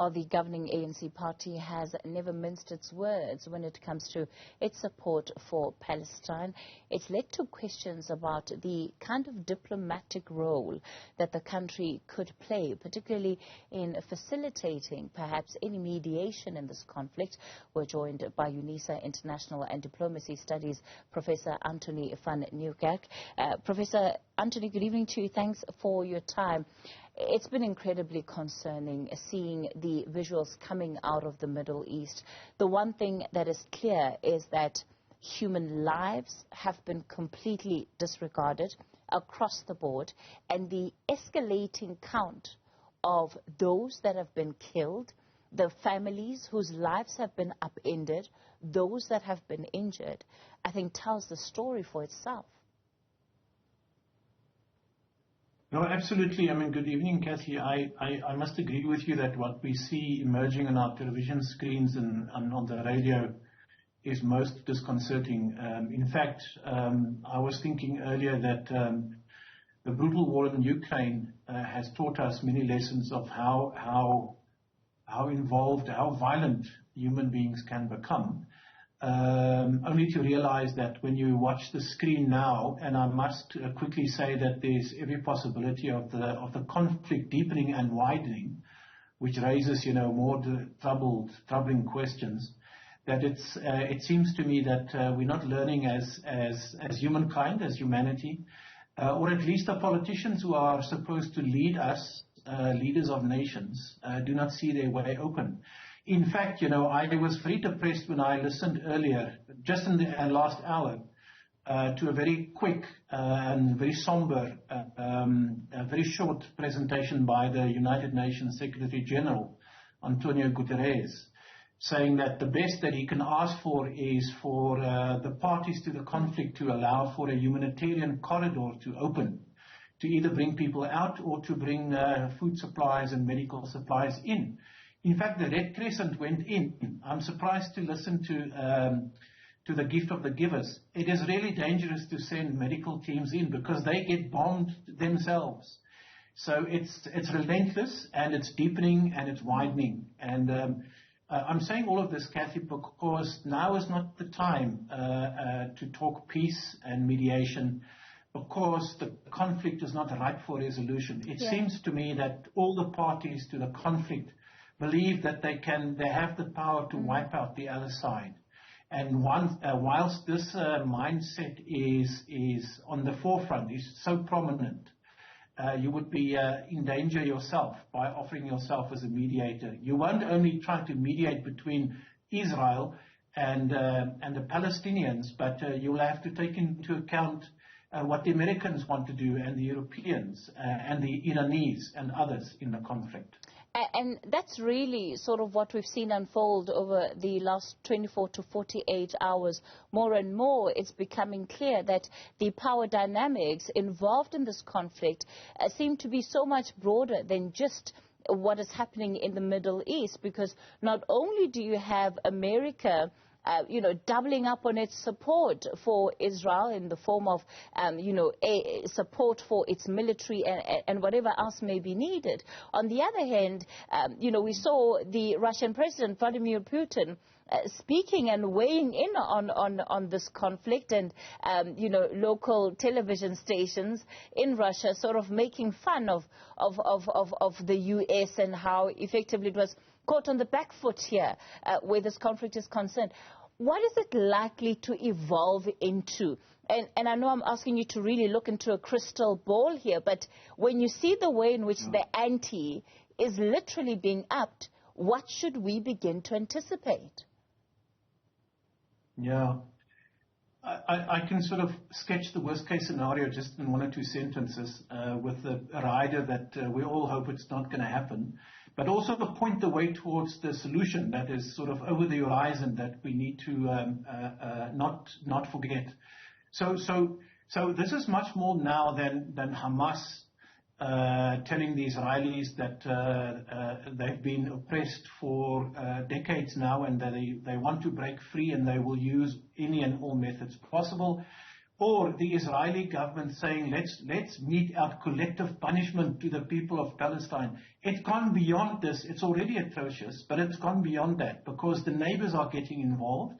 of the governing ANC party has never minced its words when it comes to its support for Palestine. It's led to questions about the kind of diplomatic role that the country could play, particularly in facilitating perhaps any mediation in this conflict. We're joined by UNISA International and Diplomacy Studies Professor Anthony van Nieuwkerk. Professor Anthony, good evening to you. Thanks for your time. It's been incredibly concerning seeing the visuals coming out of the Middle East. The one thing that is clear is that human lives have been completely disregarded across the board, and the escalating count of those that have been killed, the families whose lives have been upended, those that have been injured, I think tells the story for itself. No, absolutely. I mean, good evening, Kathy. I must agree with you that what we see emerging on our television screens and on the radio is most disconcerting. In fact, I was thinking earlier that the brutal war in Ukraine has taught us many lessons of how involved, how violent human beings can become. Only to realize that when you watch the screen now, and I must quickly say that there's every possibility of the conflict deepening and widening, which raises, more troubling questions. That it seems to me that we're not learning as humankind, as humanity, or at least the politicians who are supposed to lead us, leaders of nations, do not see their way open. In fact, I was very depressed when I listened earlier, just in the last hour, to a very quick and very somber, very short presentation by the United Nations Secretary General, Antonio Guterres, saying that the best that he can ask for is for the parties to the conflict to allow for a humanitarian corridor to open, to either bring people out or to bring food supplies and medical supplies in. In fact, the Red Crescent went in. I'm surprised to listen to the gift of the givers. It is really dangerous to send medical teams in because they get bombed themselves. So it's relentless, and it's deepening, and it's widening. And I'm saying all of this, Kathy, because now is not the time to talk peace and mediation, because the conflict is not ripe for resolution. It seems to me that all the parties to the conflict believe that they have the power to wipe out the other side. And whilst this mindset is on the forefront, is so prominent, you would be in danger yourself by offering yourself as a mediator. You won't only try to mediate between Israel and the Palestinians, but you'll have to take into account what the Americans want to do, and the Europeans, and the Iranese and others in the conflict. And that's really sort of what we've seen unfold over the last 24 to 48 hours. More and more, it's becoming clear that the power dynamics involved in this conflict seem to be so much broader than just what is happening in the Middle East, because not only do you have America doubling up on its support for Israel in the form of, a support for its military and whatever else may be needed. On the other hand, we saw the Russian President, Vladimir Putin, speaking and weighing in on this conflict, and local television stations in Russia sort of making fun of the U.S. and how effectively it was caught on the back foot here where this conflict is concerned. What is it likely to evolve into? And I know I'm asking you to really look into a crystal ball here, but when you see the way in which the ante is literally being upped, what should we begin to anticipate? Yeah, I can sort of sketch the worst case scenario just in one or two sentences with a rider that we all hope it's not going to happen, but also to point the way towards the solution that is sort of over the horizon that we need to not forget. So this is much more now than Hamas telling the Israelis that they've been oppressed for decades now, and that they want to break free, and they will use any and all methods possible. or the Israeli government saying, let's mete out collective punishment to the people of Palestine. It's gone beyond this. It's already atrocious, but it's gone beyond that because the neighbors are getting involved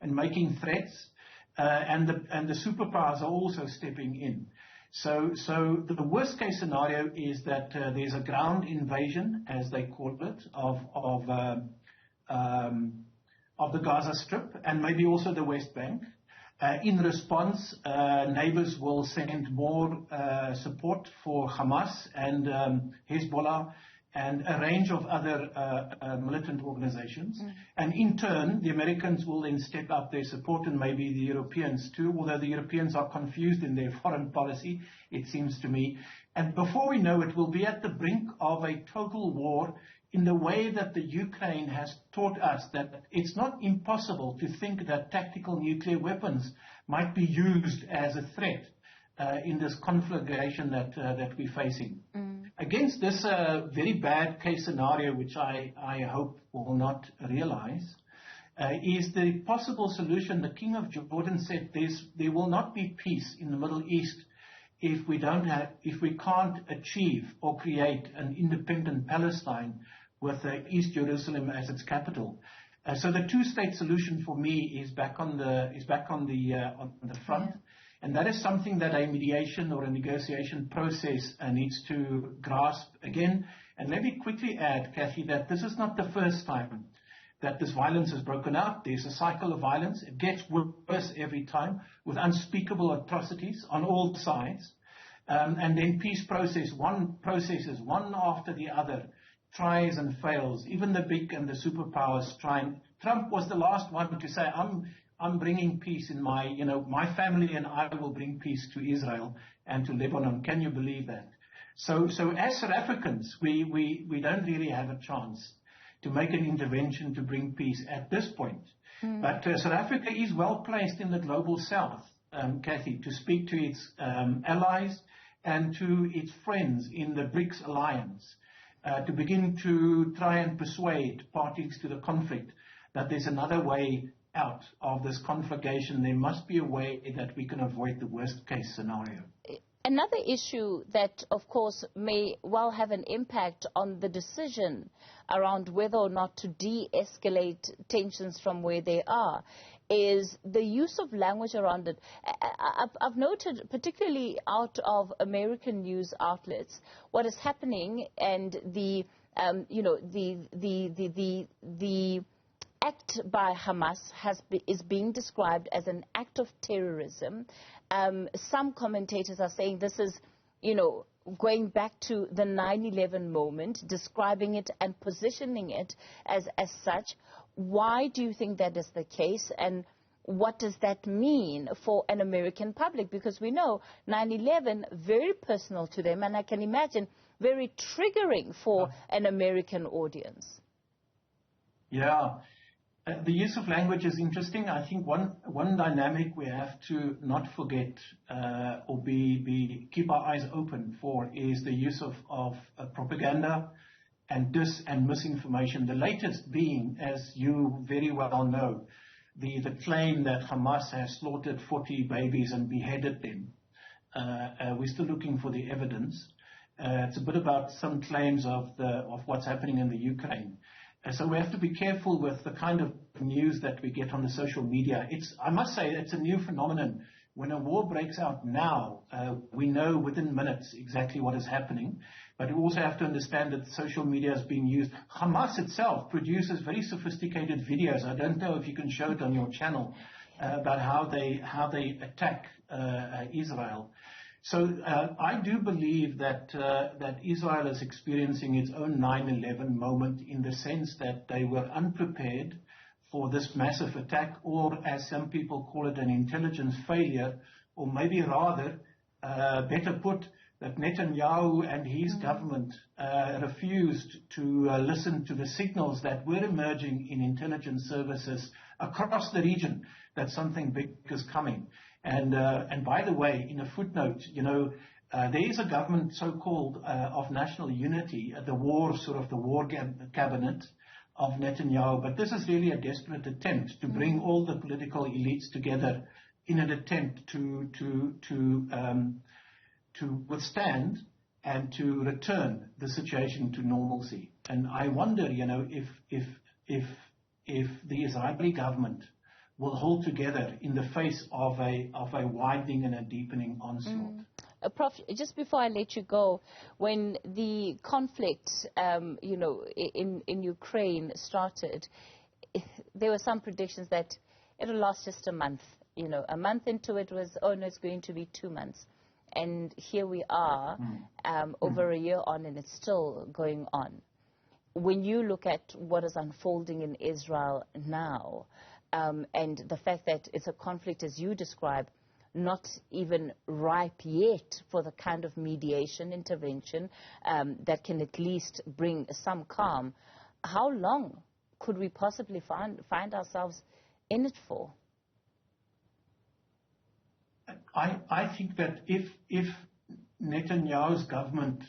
and making threats, and the superpowers are also stepping in. So the worst case scenario is that there's a ground invasion, as they call it, of the Gaza Strip and maybe also the West Bank. In response, neighbors will send more support for Hamas and Hezbollah and a range of other militant organizations. And in turn, the Americans will then step up their support, and maybe the Europeans too, although the Europeans are confused in their foreign policy, it seems to me. And before we know it, we'll be at the brink of a total war in the way that the Ukraine has taught us that it's not impossible to think that tactical nuclear weapons might be used as a threat in this conflagration that we're facing. Against this very bad case scenario, which I hope will not realize, is the possible solution. The King of Jordan said there will not be peace in the Middle East if we can't achieve or create an independent Palestine with East Jerusalem as its capital. So the two-state solution for me is back on the front. And that is something that a mediation or a negotiation process needs to grasp again. And let me quickly add, Kathy, that this is not the first time that this violence has broken out. There's a cycle of violence. It gets worse every time with unspeakable atrocities on all sides. And then peace processes, one after the other, tries and fails. Even the big and the superpowers try. Trump was the last one to say, I'm bringing peace in my family, and I will bring peace to Israel and to Lebanon. Can you believe that? So as South Africans, we don't really have a chance to make an intervention to bring peace at this point. But South Africa is well placed in the global south, Kathy, to speak to its allies and to its friends in the BRICS alliance, to begin to try and persuade parties to the conflict that there's another way out of this conflagration. There must be a way that we can avoid the worst case scenario. Another issue that, of course, may well have an impact on the decision around whether or not to de-escalate tensions from where they are is the use of language around it. I've noted, particularly out of American news outlets, what is happening, and the act by Hamas is being described as an act of terrorism. Some commentators are saying this is, going back to the 9/11 moment, describing it and positioning it as such. Why do you think that is the case, and what does that mean for an American public? Because we know 9/11, very personal to them, and I can imagine very triggering for an American audience. Yeah. The use of language is interesting. I think one dynamic we have to not forget or keep our eyes open for is the use of propaganda and misinformation. The latest being, as you very well know, the claim that Hamas has slaughtered 40 babies and beheaded them. We're still looking for the evidence. It's a bit about some claims of what's happening in the Ukraine. So we have to be careful with the kind of news that we get on the social media. I must say, it's a new phenomenon. When a war breaks out now, we know within minutes exactly what is happening. But we also have to understand that social media is being used. Hamas itself produces very sophisticated videos. I don't know if you can show it on your channel about how they attack Israel. So I do believe that Israel is experiencing its own 9/11 moment, in the sense that they were unprepared for this massive attack, or as some people call it, an intelligence failure, or maybe rather, better put, that Netanyahu and his government refused to listen to the signals that were emerging in intelligence services across the region that something big is coming. And by the way, in a footnote, there is a government so-called of national unity, the war cabinet of Netanyahu. But this is really a desperate attempt to bring all the political elites together in an attempt to withstand and to return the situation to normalcy. And I wonder, if the Israeli government will hold together in the face of a widening and a deepening onslaught. Prof, just before I let you go, when the conflict, in Ukraine started, there were some predictions that it'll last just a month. A month into it was, oh no, it's going to be 2 months. And here we are, over a year on, and it's still going on. When you look at what is unfolding in Israel now, and the fact that it's a conflict, as you describe, not even ripe yet for the kind of mediation intervention that can at least bring some calm, how long could we possibly find ourselves in it for? I think that if Netanyahu's government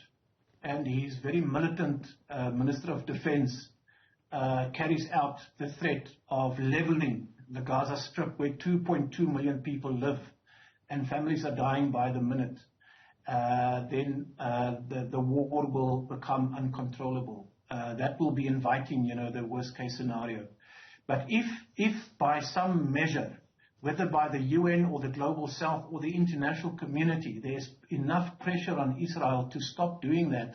and his very militant Minister of Defense carries out the threat of leveling the Gaza Strip, where 2.2 million people live and families are dying by the minute, then the war will become uncontrollable. That will be inviting, the worst case scenario. But if by some measure, whether by the UN or the Global South or the international community, there's enough pressure on Israel to stop doing that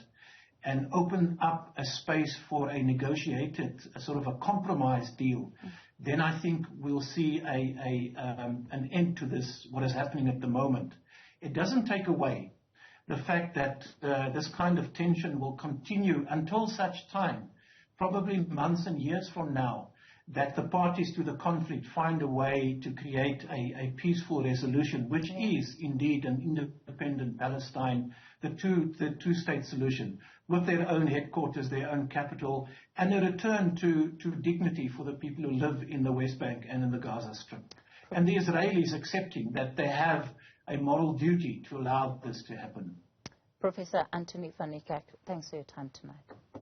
and open up a space for a negotiated, sort of a compromise deal, then I think we'll see an end to this, what is happening at the moment. It doesn't take away the fact that this kind of tension will continue until such time, probably months and years from now, that the parties to the conflict find a way to create a peaceful resolution, which is indeed an independent Palestine, the two-state solution, with their own headquarters, their own capital, and a return to dignity for the people who live in the West Bank and in the Gaza Strip. And the Israelis accepting that they have a moral duty to allow this to happen. Professor Anthony van Niekerk, thanks for your time tonight.